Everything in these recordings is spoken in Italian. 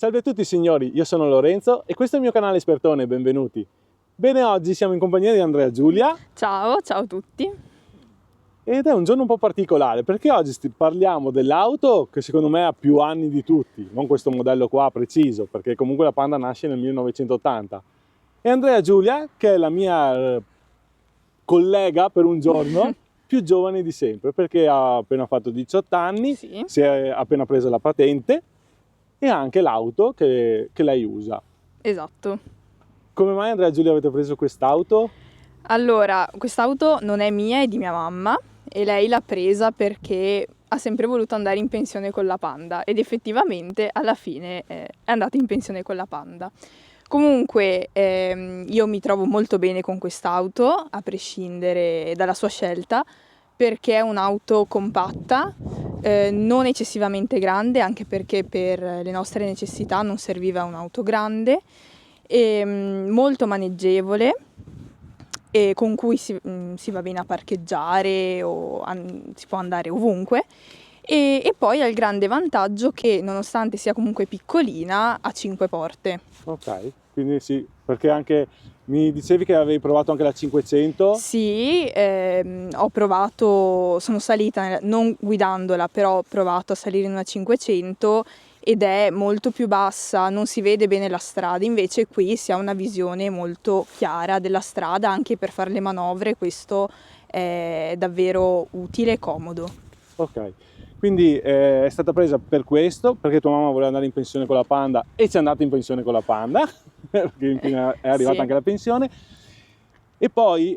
Salve a tutti signori, io sono Lorenzo e questo è il mio canale Espertone, benvenuti. Bene, oggi siamo in compagnia di Andrea Giulia. Ciao a tutti. Ed è un giorno un po' particolare perché oggi parliamo dell'auto che secondo me ha più anni di tutti, non questo modello qua preciso, perché comunque la Panda nasce nel 1980. E Andrea Giulia, che è la mia collega per un giorno, più giovane di sempre, perché ha appena fatto 18 anni, Sì. si è appena presa la patente e ha anche l'auto che lei usa. Esatto. Come mai Andrea Giulia avete preso quest'auto? Allora, quest'auto non è mia, è di mia mamma e lei l'ha presa perché ha sempre voluto andare in pensione con la Panda ed effettivamente alla fine è andata in pensione con la Panda. Comunque io mi trovo molto bene con quest'auto, a prescindere dalla sua scelta, perché è un'auto compatta, non eccessivamente grande, anche perché per le nostre necessità non serviva un'auto grande, e molto maneggevole e con cui si va bene a parcheggiare o si può andare ovunque. E poi ha il grande vantaggio che, nonostante sia comunque piccolina, ha 5 porte. Ok, quindi sì, perché anche mi dicevi che avevi provato anche la 500? Sì, ho provato, sono salita, non guidandola, però ho provato a salire in una 500 ed è molto più bassa, non si vede bene la strada, invece qui si ha una visione molto chiara della strada anche per fare le manovre, questo è davvero utile e comodo. Ok, quindi è stata presa per questo, perché tua mamma voleva andare in pensione con la Panda e ci è andata in pensione con la Panda, perché infine è arrivata Sì. anche la pensione. E poi,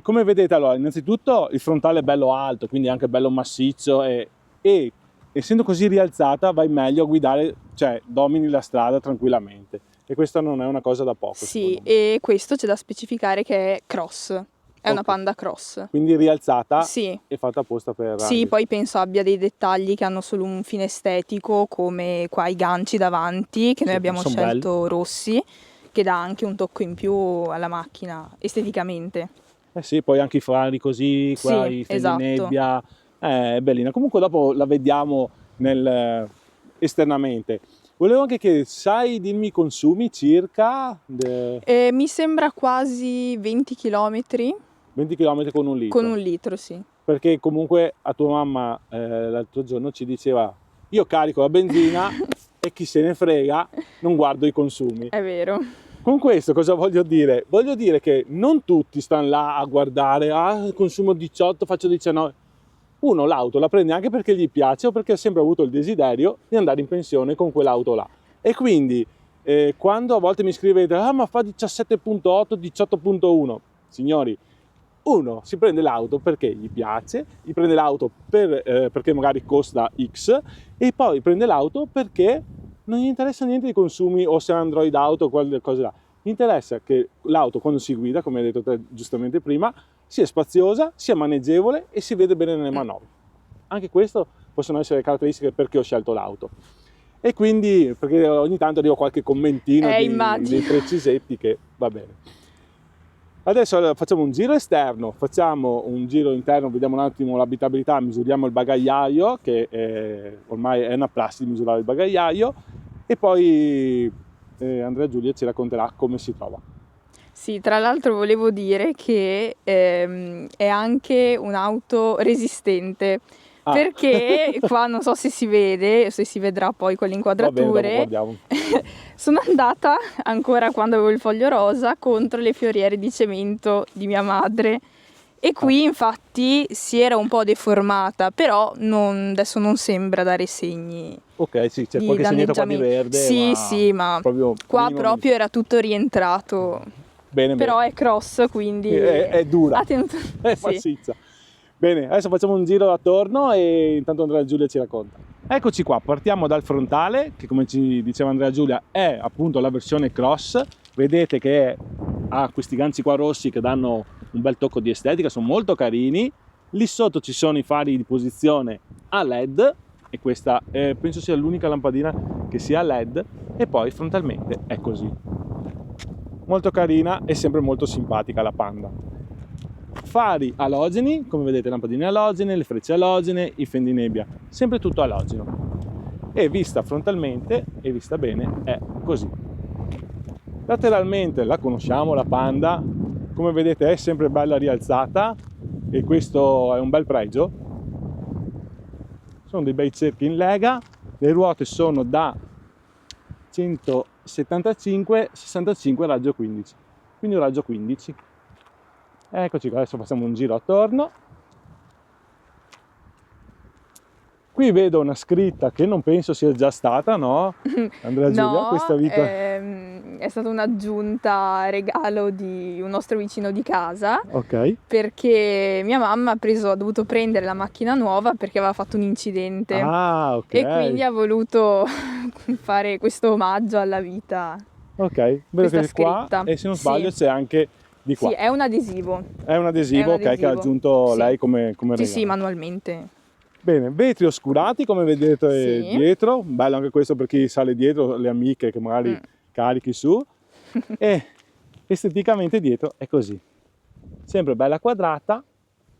come vedete, allora, innanzitutto il frontale è bello alto, quindi anche bello massiccio e essendo così rialzata vai meglio a guidare, cioè domini la strada tranquillamente. E questa non è una cosa da poco. Sì, e questo c'è da specificare che è cross, è una Panda cross. Quindi rialzata Sì. e fatta apposta per... Sì, poi penso abbia dei dettagli che hanno solo un fine estetico, come qua i ganci davanti, che noi abbiamo scelto rossi, che dà anche un tocco in più alla macchina, esteticamente. Eh sì, poi anche i fari così, qua Sì, i fari esatto. di nebbia, è bellina. Comunque dopo la vediamo esternamente. Volevo anche chiedere, sai dirmi i consumi circa? Mi sembra quasi 20 km. 20 km con un litro. Con un litro, sì. Perché comunque a tua mamma l'altro giorno ci diceva, io carico la benzina e chi se ne frega, non guardo i consumi. È vero. Con questo cosa voglio dire? Voglio dire che non tutti stanno là a guardare, consumo 18, faccio 19. Uno l'auto la prende anche perché gli piace o perché ha sempre avuto il desiderio di andare in pensione con quell'auto là. E quindi quando a volte mi scrivete, ma fa 17.8, 18.1, signori, uno si prende l'auto perché gli piace, gli prende l'auto perché magari costa X e poi prende l'auto perché non gli interessa niente dei consumi o se è Android Auto o quelle cose là. Gli interessa che l'auto quando si guida, come hai detto te giustamente prima, sia spaziosa, sia maneggevole e si vede bene nelle manovre. Anche questo possono essere le caratteristiche perché ho scelto l'auto. E quindi, perché ogni tanto arriva qualche commentino dei precisetti che va bene. Adesso facciamo un giro esterno, facciamo un giro interno, vediamo un attimo l'abitabilità, misuriamo il bagagliaio, che ormai è una prassi di misurare il bagagliaio, e poi Andrea Giulia ci racconterà come si trova. Sì, tra l'altro volevo dire che è anche un'auto resistente, perché qua non so se si vede, se si vedrà poi con le inquadrature. Va bene, sono andata, ancora quando avevo il foglio rosa, contro le fioriere di cemento di mia madre e qui infatti si era un po' deformata, però adesso non sembra dare segni. Ok, sì, c'è qualche segnetto qua di verde. Sì, ma qua proprio era tutto rientrato. Bene, però è cross, quindi è dura, è massiccia. Bene, adesso facciamo un giro attorno e intanto Andrea Giulia ci racconta. Eccoci qua, partiamo dal frontale, che come ci diceva Andrea Giulia è appunto la versione cross. Vedete che ha questi ganci qua rossi che danno un bel tocco di estetica, sono molto carini. Lì sotto ci sono i fari di posizione a LED e questa penso sia l'unica lampadina che sia a LED, e poi frontalmente è così. Molto carina e sempre molto simpatica la Panda. Fari alogeni, come vedete lampadine alogene, le frecce alogene, i fendinebbia, sempre tutto alogeno. e vista frontalmente e vista bene è così. Lateralmente la conosciamo, la Panda, come vedete è sempre bella rialzata e questo è un bel pregio. Sono dei bei cerchi in lega, le ruote sono da 175-65 raggio 15, quindi un raggio 15. Eccoci qua, adesso facciamo un giro attorno. Qui vedo una scritta che non penso sia già stata, no? Andrea Giulia, No, questa vita... è stata un'aggiunta regalo di un nostro vicino di casa, Ok. perché mia mamma ha dovuto prendere la macchina nuova perché aveva fatto un incidente Ah, ok. e quindi ha voluto fare questo omaggio alla vita. Ok, vedo Questa che qua, scritta. e se non Sì. sbaglio c'è anche di qua. Sì, è un adesivo. È un adesivo, ok, che ha aggiunto Sì. lei come Sì, regalo. sì, manualmente. Bene, vetri oscurati come vedete Sì. dietro, bello anche questo per chi sale dietro, le amiche che magari carichi su, e esteticamente dietro è così, sempre bella quadrata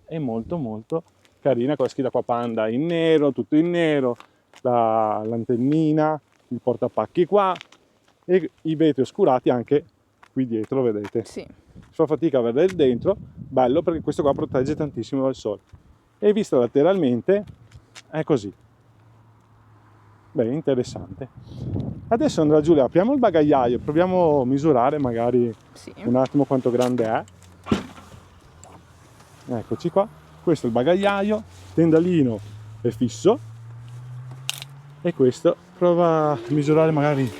e molto molto carina, con la scritta qua Panda in nero, tutto in nero, l'antennina, il portapacchi qua e i vetri oscurati anche qui dietro, vedete. Sì. Fa fatica a vedere dentro, bello perché questo qua protegge tantissimo dal sole. E vista lateralmente è così. Bene, interessante. Adesso Andrea Giulia, apriamo il bagagliaio, proviamo a misurare magari Sì. un attimo quanto grande è. Eccoci qua, questo è il bagagliaio, tendalino è fisso e questo prova a misurare magari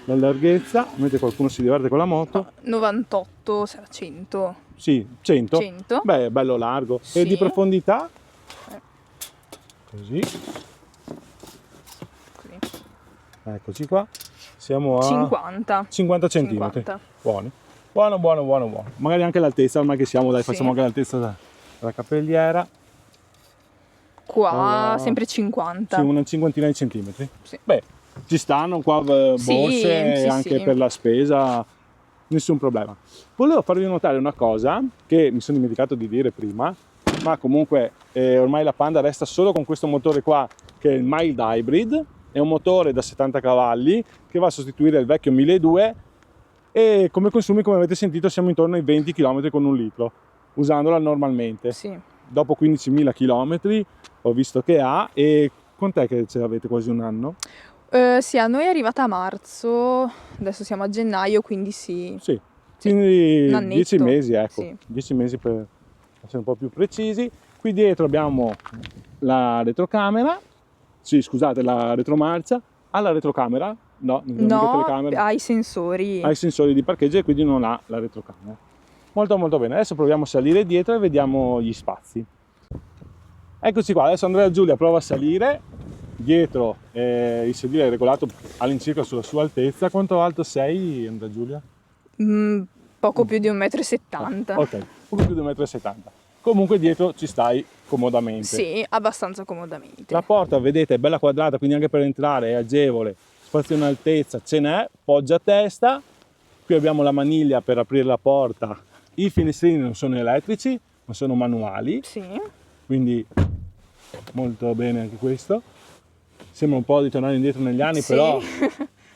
la larghezza, mentre qualcuno si diverte con la moto. 98 sarà 100. Sì, 100. 100. Beh, è bello largo. Sì. E di profondità? Così. Così. Eccoci qua. Siamo a 50. 50 centimetri. 50. Buoni. Buono. Magari anche l'altezza, ormai che siamo, dai, Sì. facciamo anche l'altezza della cappelliera. Qua Allora, sempre 50. Sì, una cinquantina di centimetri. Sì. Beh, ci stanno qua borse Sì, anche sì. per la spesa, nessun problema. Volevo farvi notare una cosa che mi sono dimenticato di dire prima, ma comunque ormai la Panda resta solo con questo motore qua, che è il mild hybrid, è un motore da 70 cavalli che va a sostituire il vecchio 1200 e come consumi, come avete sentito, siamo intorno ai 20 km con un litro, usandola normalmente. Sì. Dopo 15.000 km ho visto che ha, e quant'è che ce l'avete? Quasi un anno? Sì, a noi è arrivata a marzo, adesso siamo a gennaio, quindi sì. Sì, Sì, quindi un annetto. 10 mesi, ecco, Sì. 10 mesi per essere un po' più precisi. Qui dietro abbiamo la retrocamera, sì scusate, la retromarcia, alla retrocamera, no, non abbiamo mica No, telecamera, ha i sensori. ha i sensori di parcheggio e quindi non ha la retrocamera. Molto bene, adesso proviamo a salire dietro e vediamo gli spazi. Eccoci qua, adesso Andrea Giulia prova a salire, dietro il sedile è regolato all'incirca sulla sua altezza. Quanto alto sei, Andrea Giulia? Poco più di 1,70 m. Ok, poco più di 1,70 m. Comunque dietro ci stai comodamente. Sì, abbastanza comodamente. La porta, vedete, è bella quadrata, quindi anche per entrare è agevole. Spazio in altezza ce n'è, poggia a testa. Qui abbiamo la maniglia per aprire la porta. I finestrini non sono elettrici, ma sono manuali. Sì. Quindi molto bene anche questo. Sembra un po' di tornare indietro negli anni, Sì. però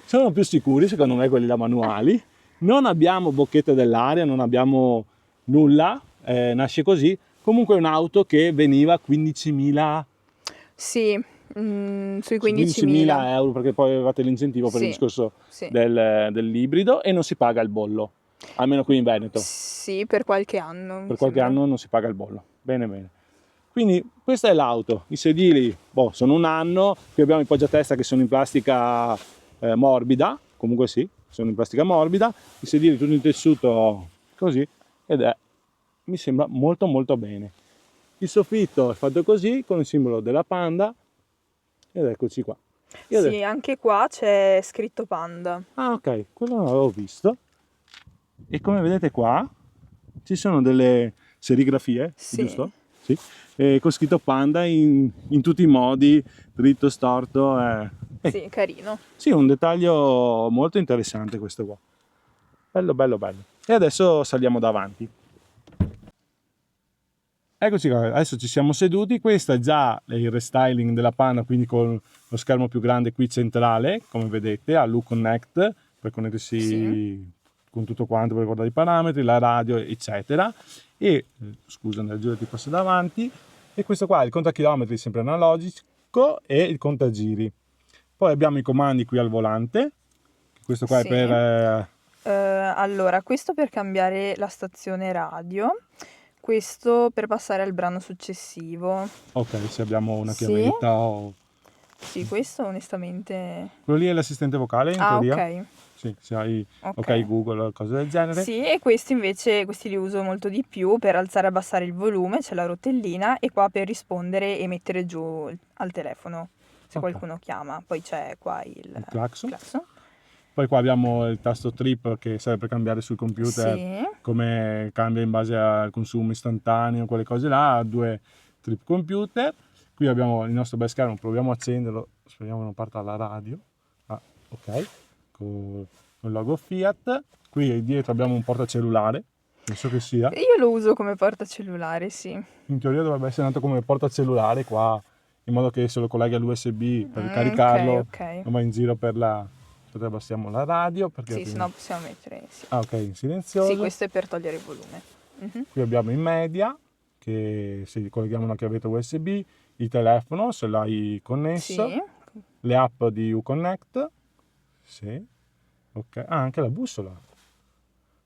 sono più sicuri secondo me quelli da manuali. Non abbiamo bocchette dell'aria, non abbiamo nulla, nasce così. Comunque è un'auto che veniva a 15.000 Sì, sui 15.000 15.000. euro, perché poi avevate l'incentivo per il Sì, discorso sì. dell'ibrido e non si paga il bollo, almeno qui in Veneto. Sì, per qualche anno. Per qualche anno non si paga il bollo. Bene. Quindi questa è l'auto, i sedili sono un anno, qui abbiamo i poggiatesta che sono in plastica morbida, comunque sì, sono in plastica morbida, i sedili tutti in tessuto così, mi sembra molto bene. Il soffitto è fatto così, con il simbolo della Panda, ed eccoci qua. Sì, anche qua c'è scritto Panda. Ah ok, quello non l'avevo visto. E come vedete qua ci sono delle serigrafie, Sì. giusto? Sì. Con scritto Panda in tutti i modi, dritto, storto. Sì, carino. Sì, un dettaglio molto interessante questo qua. Bello. E adesso saliamo davanti. Eccoci qua, adesso ci siamo seduti. Questo è già il restyling della Panda, quindi con lo schermo più grande qui centrale, come vedete, ha l'Uconnect per connettersi Sì. con tutto quanto per ricordare i parametri, la radio, eccetera. E scusa, Andrea, ti passo davanti. E questo qua è il contachilometri sempre analogico e il contagiri. Poi abbiamo i comandi qui al volante. Questo qua Sì. è per Allora, questo per cambiare la stazione radio, questo per passare al brano successivo. ok, se abbiamo una Sì. chiavetta o... Sì, questo onestamente... Quello lì è l'assistente vocale in Ah, teoria? ok. Sì, se hai Ok. ok Google o cose del genere. Sì, e questi invece, questi li uso molto di più per alzare e abbassare il volume, c'è la rotellina, e qua per rispondere e mettere giù al telefono se Ok. qualcuno chiama. Poi c'è qua il clacson. clacson. Poi qua abbiamo il tasto trip che serve per cambiare sul computer Sì, come cambia in base al consumo istantaneo, quelle cose là, 2 trip computer. Qui abbiamo il nostro bel schermo, proviamo a accenderlo, speriamo che non parta la radio. Ah, ok, con il logo Fiat. Qui dietro abbiamo un portacellulare, penso che sia. io lo uso come portacellulare, sì. In teoria dovrebbe essere nato come portacellulare qua, in modo che se lo colleghi all'USB per caricarlo, Ok. non va in giro per la... Aspetta, abbassiamo la radio perché... Sì, se no possiamo mettere... Sì. Ah, ok, in silenzioso. Sì, questo è per togliere il volume. Mhm. Qui abbiamo in media, che se colleghiamo una chiavetta USB, il telefono se l'hai connesso, Sì, le app di Uconnect, sì, ok, ah, anche la bussola,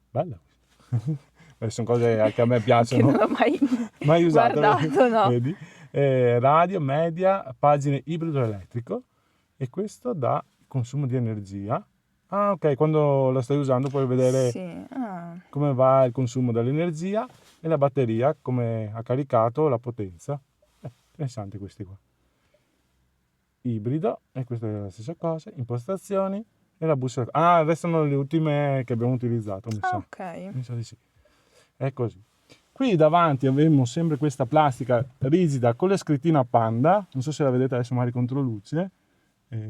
bella. Sono cose che a me che piacciono, non ho mai usate, guardato, no. vedi? Radio, media, pagine ibrido elettrico, e questo dà consumo di energia. Ah, ok, quando la stai usando puoi vedere Sì, ah. come va il consumo dell'energia e la batteria, come ha caricato la potenza. Interessanti questi qua. Ibrido, e questa è la stessa cosa, impostazioni e la bussola. Ah, restano le ultime che abbiamo utilizzato, mi sa. Ok. Mi sa di sì. È così. Qui davanti abbiamo sempre questa plastica rigida con la scrittina Panda, non so se la vedete adesso magari contro luce,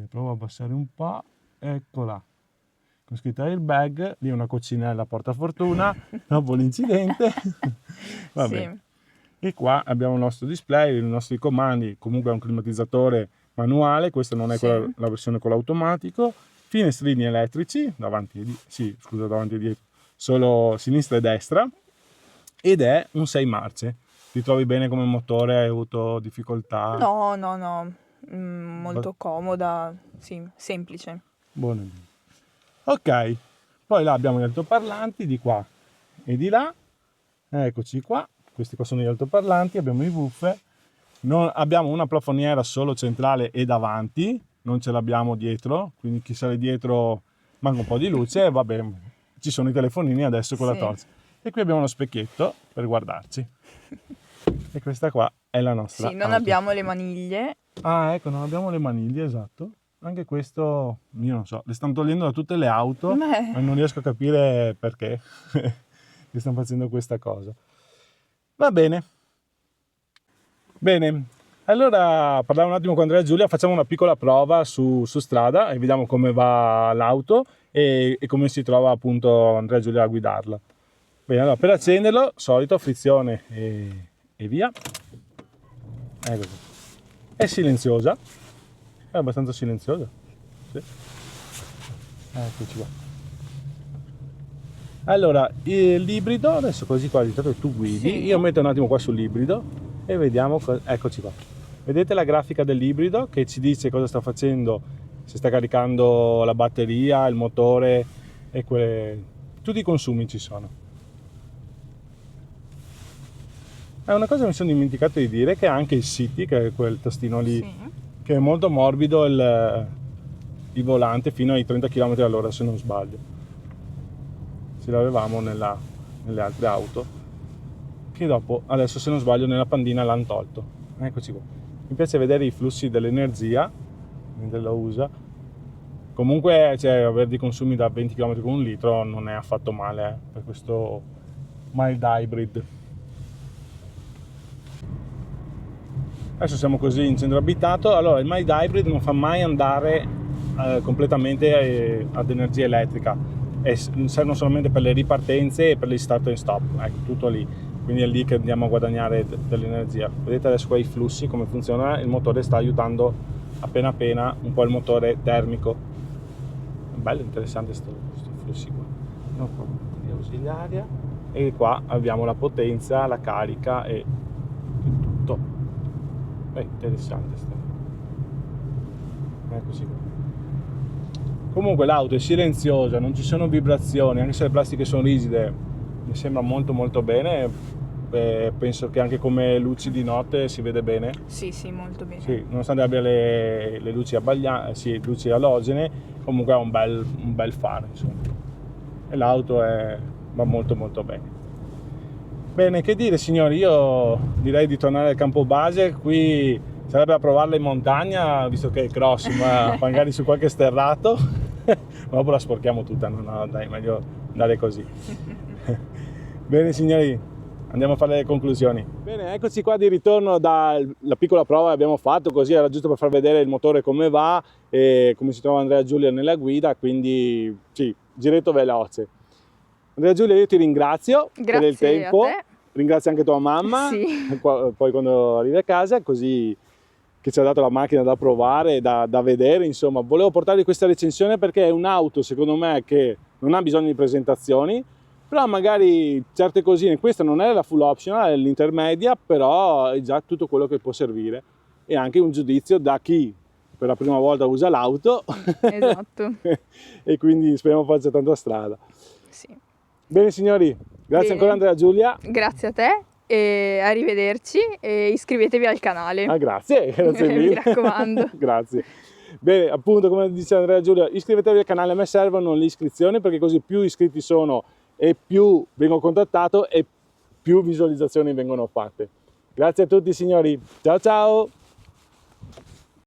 provo a abbassare un po', eccola, con scritta airbag, lì una coccinella portafortuna, dopo l'incidente, va Sì. bene. E qua abbiamo il nostro display, i nostri comandi, comunque è un climatizzatore manuale, questa non è Sì. la versione con l'automatico, finestrini elettrici, davanti e dietro, solo sinistra e destra, ed è un 6 marce. Ti trovi bene come motore? Hai avuto difficoltà? No, molto comoda, sì, semplice. Buono. Ok, poi là abbiamo gli altoparlanti di qua e di là, eccoci qua, questi qua sono gli altoparlanti, abbiamo i woofer, abbiamo una plafoniera solo centrale e davanti, non ce l'abbiamo dietro, quindi chi sale dietro manca un po' di luce, va bene, ci sono i telefonini adesso con la Sì. torcia. E qui abbiamo uno specchietto per guardarci. E questa qua è la nostra Sì, non auto. abbiamo le maniglie. Ah, ecco, non abbiamo le maniglie, esatto. Anche questo, io non so, le stanno togliendo da tutte le auto, Beh. ma non riesco a capire perché che stanno facendo questa cosa. Va bene. Bene, allora parliamo un attimo con Andrea e Giulia, facciamo una piccola prova su strada e vediamo come va l'auto e come si trova appunto Andrea e Giulia a guidarla. Bene, allora per accenderlo, solito, frizione e via. Ecco. È silenziosa, è abbastanza silenziosa. Sì. Eccoci qua. Allora, l'ibrido, adesso così qua, intanto tu guidi, Sì. io metto un attimo qua sull'ibrido e vediamo, eccoci qua. Vedete la grafica dell'ibrido che ci dice cosa sta facendo, se sta caricando la batteria, il motore e tutti i consumi ci sono. È una cosa che mi sono dimenticato di dire, che ha anche il City, che è quel tastino lì, Sì. che è molto morbido il volante fino ai 30 km all'ora se non sbaglio. Ce l'avevamo nelle altre auto, che dopo, adesso se non sbaglio, nella Pandina l'hanno tolto. Eccoci qua. Mi piace vedere i flussi dell'energia mentre lo usa. Comunque, cioè, avere dei consumi da 20 km con un litro non è affatto male per questo mild hybrid. Adesso siamo così in centro abitato. Allora, il mild hybrid non fa mai andare completamente ad energia elettrica, servono solamente per le ripartenze e per gli start and stop, ecco, tutto lì. quindi è lì che andiamo a guadagnare dell'energia. Vedete adesso qua i flussi come funziona, il motore sta aiutando appena appena un po' il motore termico. Bello, interessante sto flussi qua. No, qua batteria ausiliaria, e qua abbiamo la potenza, la carica e tutto. Interessante è così qua. Comunque l'auto è silenziosa, non ci sono vibrazioni, anche se le plastiche sono rigide, mi sembra molto molto bene. Penso che anche come luci di notte si vede bene. Sì, molto bene. Sì, nonostante abbia le luci luci alogene, comunque ha un bel faro, insomma. E l'auto va molto molto bene. Bene, che dire signori, io direi di tornare al campo base. Qui sarebbe da provarla in montagna, visto che è cross, ma magari su qualche sterrato. Ma dopo la sporchiamo tutta, no, dai, meglio andare così. Bene signori, andiamo a fare le conclusioni. Bene, eccoci qua di ritorno dalla piccola prova che abbiamo fatto, così era giusto per far vedere il motore come va e come si trova Andrea Giulia nella guida, quindi sì, giretto veloce. Andrea Giulia, io ti ringrazio per il tempo, ringrazio anche tua mamma, sì. Poi quando arrivi a casa, così che ci ha dato la macchina da provare, da vedere, insomma, volevo portarvi questa recensione perché è un'auto, secondo me, che non ha bisogno di presentazioni, però magari certe cosine, questa non è la full optional, è l'intermedia, però è già tutto quello che può servire, e anche un giudizio da chi per la prima volta usa l'auto. Esatto. E quindi speriamo faccia tanta strada. Sì. Bene signori, grazie ancora Andrea Giulia. Grazie a te e arrivederci, e iscrivetevi al canale. Grazie mille. Mi raccomando. Grazie. Bene, appunto come dice Andrea Giulia, iscrivetevi al canale, a me servono le iscrizioni perché così più iscritti sono e più vengo contattato e più visualizzazioni vengono fatte. Grazie a tutti signori, ciao ciao!